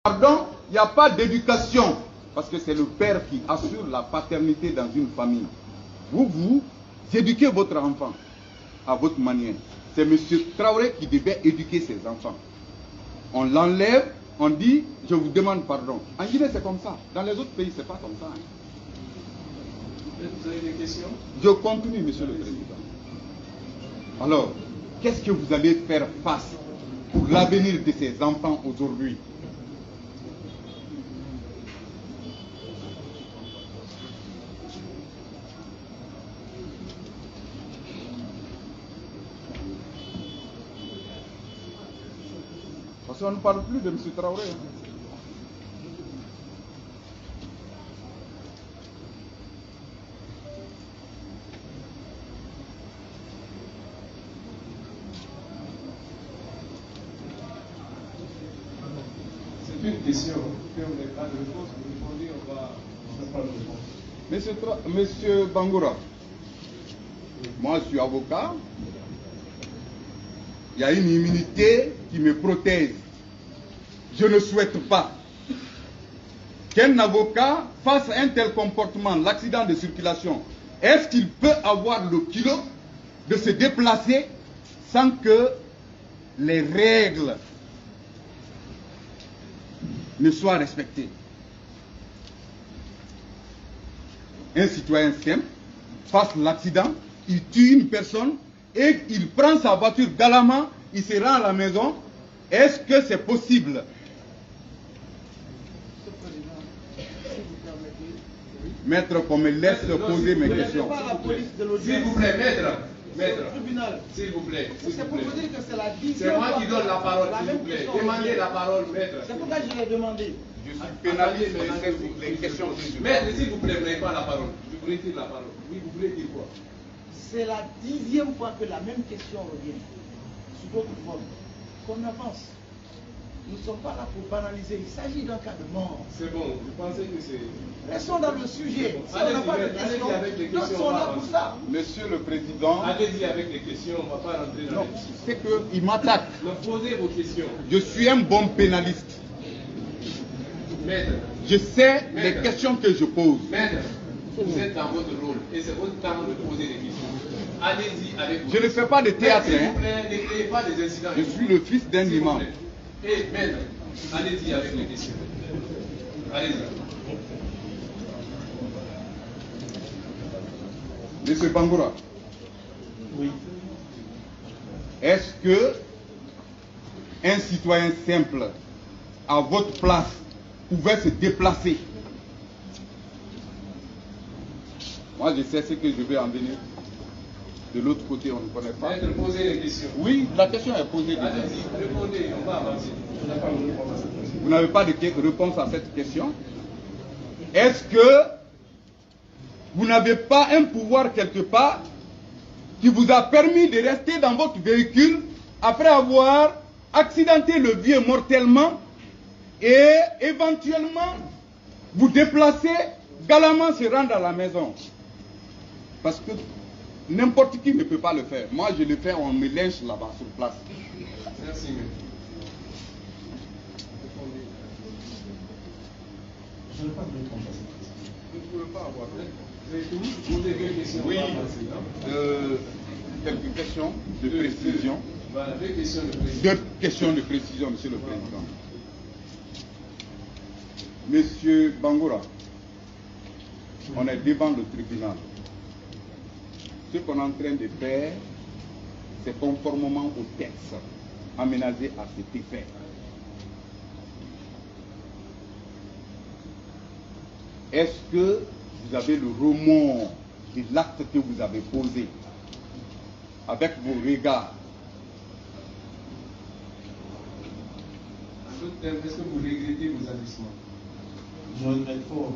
Pardon, il n'y a pas d'éducation, parce que c'est le père qui assure la paternité dans une famille. Vous éduquez votre enfant à votre manière. C'est M. Traoré qui devait éduquer ses enfants. On l'enlève, on dit, je vous demande pardon. En Guinée, c'est comme ça. Dans les autres pays, ce n'est pas comme ça. Vous avez des questions? Je continue, Monsieur le Président. Alors, qu'est-ce que vous allez faire face pour l'avenir de ces enfants aujourd'hui? Parce qu'on ne parle plus de M. Traoré. C'est une question. Quand on n'a pas de réponse, vous répondez, on va pas de réponse. Monsieur Bangoura, moi je suis avocat. Il y a une immunité qui me protège. Je ne souhaite pas qu'un avocat fasse un tel comportement, l'accident de circulation. Est-ce qu'il peut avoir le culot de se déplacer sans que les règles ne soient respectées? Un citoyen simple fasse l'accident, il tue une personne et il prend sa voiture galamment, il se rend à la maison. Est-ce que c'est possible? Maître, qu'on me laisse poser mes questions. S'il vous plaît, maître. S'il vous plaît. C'est pour vous dire que c'est la 10e C'est moi fois qui donne la parole, la s'il même vous plaît. question. Demandez la parole, maître. C'est pourquoi je l'ai demandé. Je suis pénaliste les questions que je Maître, s'il vous plaît, vous n'avez pas la parole. Je vous retire la parole. Oui, vous voulez dire quoi? C'est la 10e fois que la même question revient. Sous d'autres formes. Qu'on avance. Nous ne sommes pas là pour banaliser. Il s'agit d'un cas de mort. C'est bon, je pensais que c'est... Restons dans le sujet. Si on Allez-y, n'a pas de allez-y questions, avec les d'autres questions, sont on va là pour avancer. ça. Monsieur le Président, Allez-y avec les questions, on ne va pas rentrer dans non, les discussions. c'est qu'il m'attaque. Donc, posez vos questions. Je suis un bon pénaliste. Maître, Je sais les questions que je pose. maître, vous êtes dans votre rôle et c'est votre temps de poser des questions. Allez-y avec vos Je ne fais pas de théâtre. S'il vous Hein. plaît, ne créez pas des incidents. Je suis le fils d'un S'il vous imam. plaît. Et maître, allez-y avec les questions. Allez-y. Monsieur Bangoura, Oui. est-ce que un citoyen simple à votre place pouvait se déplacer? Moi, je sais ce que je vais en venir. De l'autre côté, on ne connaît pas. Maître, posez les questions. Oui, la question est posée déjà. Allez-y, répondez, on va avancer. On n'a pas de réponse à cette question. Vous n'avez pas de réponse à cette question? Est-ce que vous n'avez pas un pouvoir quelque part qui vous a permis de rester dans votre véhicule après avoir accidenté le vieux mortellement et éventuellement vous déplacer, galamment se rendre à la maison? Parce que n'importe qui ne peut pas le faire. Moi, je le fais, on me lynche là-bas sur place. Merci, maître. Je n'ai pas de réponse à cette question. Vous ne pouvez pas avoir. Vous avez tout posé deux questions. Oui, on va avancer, non? quelques questions de précision. Voilà, deux questions de précision. Deux questions de précision, Monsieur le Président. Monsieur Bangoura, on est devant le tribunal. Ce qu'on est en train de faire, c'est conformément au texte aménagé à cet effet. Est-ce que vous avez le remords de l'acte que vous avez posé avec vos regards? En d'autres termes, est-ce que vous regrettez vos agissements? Je regrette fort.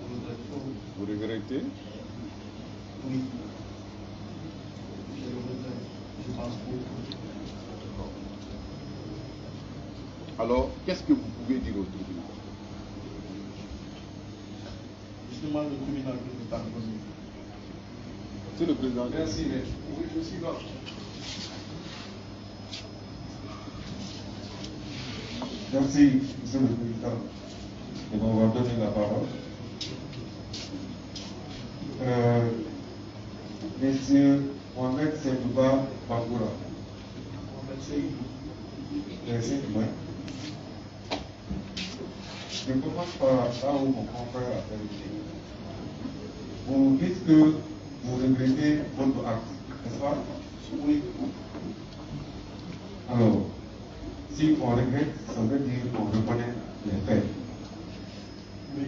Je regrette fort. Vous regrettez? Oui. Je le regrette. Je pense beaucoup. Alors, qu'est-ce que vous pouvez dire au tribunal? Je demande au tribunal de nous pardonner. C'est le président. Merci, maître. Oui, je suis là. Merci, Monsieur le Président, de m'avoir donné la parole. Monsieur Mohamed Seydouba Bangoura. Merci. Je commence par là où mon confrère a terminé. Vous dites que vous regrettez votre acte, n'est-ce pas? Oui. Alors, si on regrette, ça veut dire qu'on reconnaît les faits. Oui.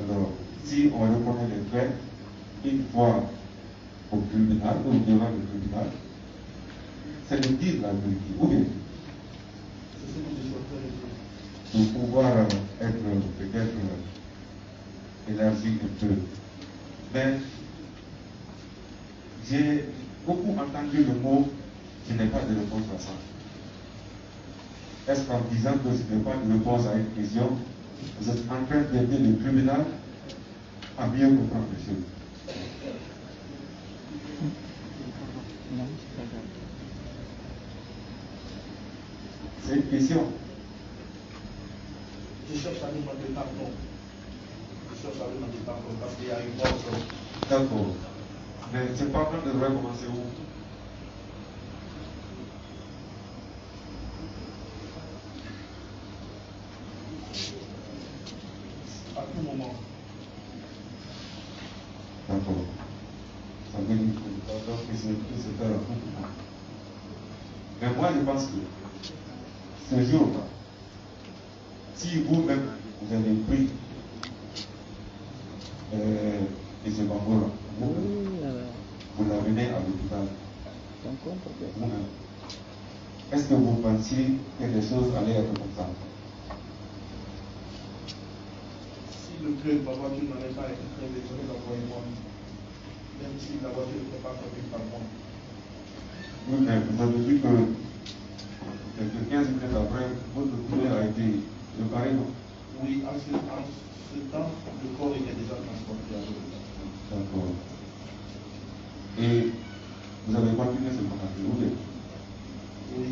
Alors, si on reconnaît les faits, une fois au tribunal ou devant le tribunal, c'est de dire la vérité. Ou bien, pour pouvoir être peut-être élargi un peu. Mais j'ai beaucoup entendu le mot « je n'ai pas de réponse à ça ». Est-ce qu'en disant que je n'ai pas de réponse à une question, vous êtes en train d'aider le tribunal à mieux comprendre les choses? C'est une question. Je cherche à demander pardon. Je cherche à demander pardon parce qu'il y a une mort. D'accord. Mais ce pardon devrait commencer où? À tout moment. D'accord. Ça veut dire que le pardon peut se faire à tout moment. Mais moi, je pense que ce jour-là, si vous-même, vous avez pris M. Bangoura, vous l'amenez à l'hôpital, vous-même, est-ce que vous pensiez que les choses allaient être comme ça? Si le club, ma voiture n'allait pas être très désolé d'envoyer moi, même si la voiture n'était pas conduite par moi. Oui, mais vous avez dit que quelques 15 minutes après, votre poulet a été réparé, non? Oui, en ce temps, le corps était déjà transporté à l'hôpital. D'accord. Et vous avez continué ce qu'on a fait, oui? Oui.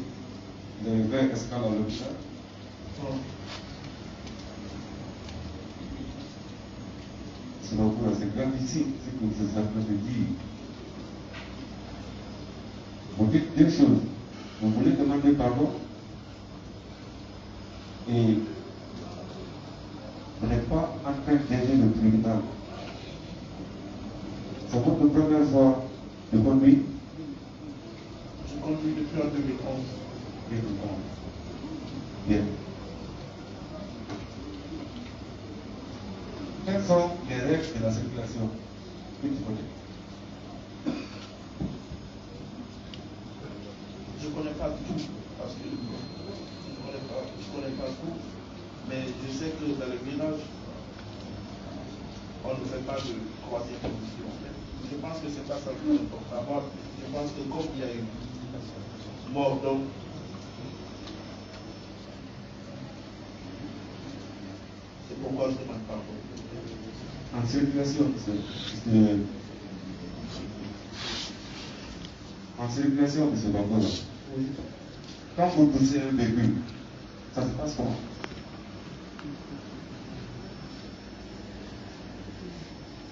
Vous avez fait escale à l'hôpital? Non. Sinon, c'est gravissime ce que vous êtes en train de dire. Vous dites deux choses. Vous voulez demander pardon et vous n'êtes pas en train d'aider le tribunal. C'est votre première fois de conduire? Je conduis depuis en 2011. Bien. Quelles sont les règles de la circulation que tu connais? Je ne connais pas tout, parce que je connais pas tout, mais je sais que dans le village, on ne fait pas de troisième position. Je pense que c'est pas ça le plus important. Je pense que comme il y a une mort d'homme, c'est pourquoi je ne demande pas. En circulation, en circulation, M. Bangoura, Oui. quand vous poussez un véhicule, ça se passe comment?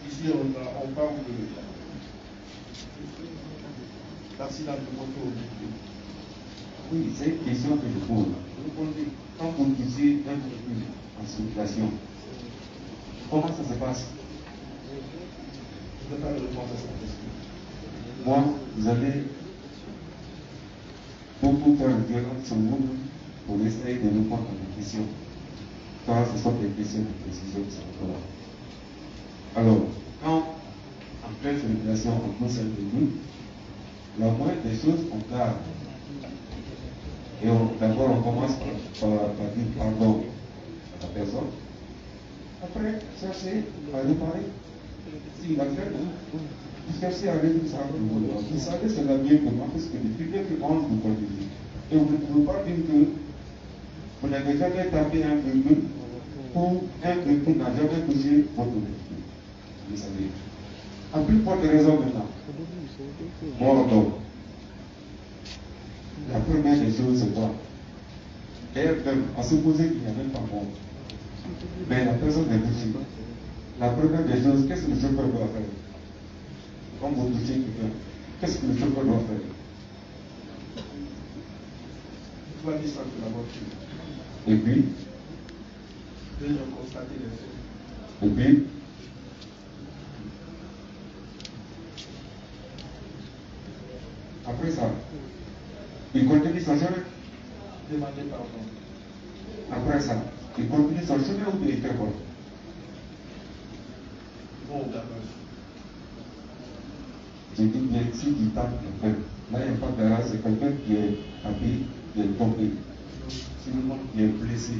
Ici, on parle de l'accident de moto. Oui, c'est une question que je pose. Vous répondez, quand vous poussez un véhicule en circulation, comment ça se passe? Je ne peux pas répondre à cette question. Moi, vous allez beaucoup faire violence sur vous pour essayer de répondre à mes questions. Car ce sont des questions de précision qui sont là. Alors, quand en pleine circulation on pousse un véhicule, la moindre des choses, on garde. Et d'abord on commence par dire pardon à la personne. Après, chercher à réparer. S'il a fait, vous cherchez à résoudre ça pour vous. Vous savez, c'est la mieux que moi, parce que depuis 2011, vous conduisez. Et vous ne pouvez pas dire que vous n'avez jamais tapé un véhicule ou un véhicule n'a jamais touché votre véhicule. Vous savez. En plus forte raison maintenant. Mort d'homme. La première des choses, c'est quoi? Et à supposer qu'il n'y a même pas mort. Mais la personne est touchée. La première des choses, qu'est-ce que le chauffeur doit faire? Quand vous touchez quelqu'un, qu'est-ce que le chauffeur doit faire? Il doit descendre de la voiture. Et puis, venir constater les faits. et puis, après ça, il continue son chemin. Demander pardon. Après ça, il continue son chemin ou il fait quoi? Bon au garage. Je dis bien, si il tape quelqu'un, là il n'y a pas de garage, c'est quelqu'un qui est habillé, qui est tombé. Sinon, qui est blessé.